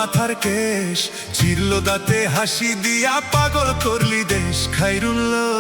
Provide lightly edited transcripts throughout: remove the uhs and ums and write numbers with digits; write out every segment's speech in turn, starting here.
মাথার কেশ, চিরল দাঁতে হাসি দিয়া পাগল করলি দেশ। খায়রুল্লাহ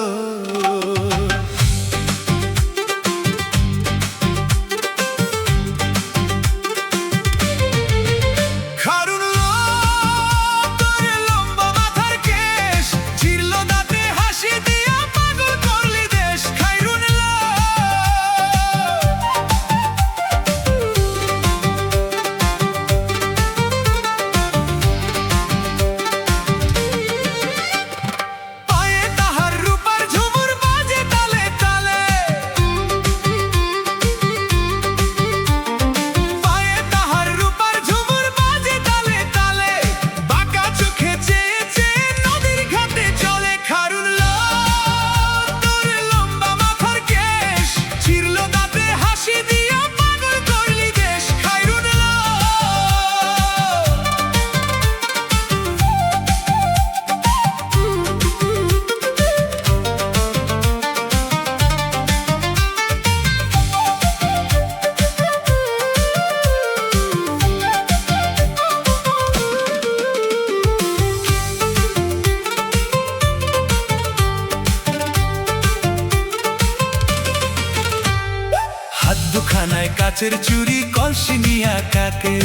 দুখানায় কাচের চুরি কলসি নিয়া কাকে,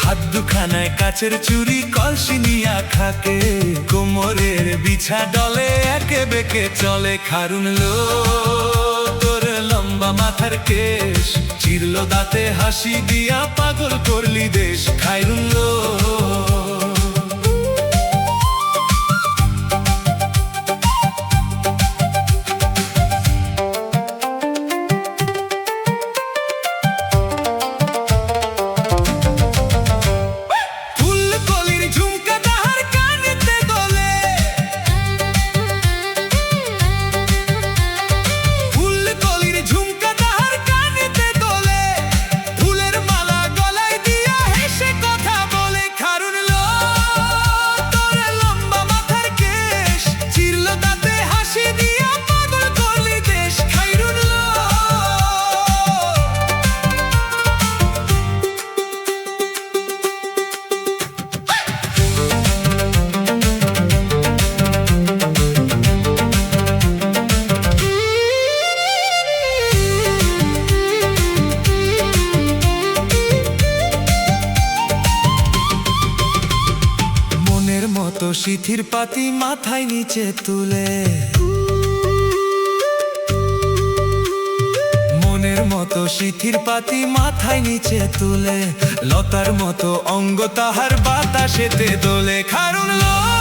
হাত দুখানায় কাচের চুরি কলসি নিয়া খাকে। কোমরের বিছা ডলে একে বেঁকে চলে। খায়রুল্লাহ তোর লম্বা মাথার কেশ, চিরল দাঁতে হাসি দিয়া পাগল করলি দেশ। খায়রুল্লাহ তো সিথির পাতি মাথায় নিচে তুলে, মনের মতো সিথির পাতি মাথায় নিচে তুলে। লতার মতো অঙ্গ তাহার বাতাসেতে দোলে। খায়রুল্লাহ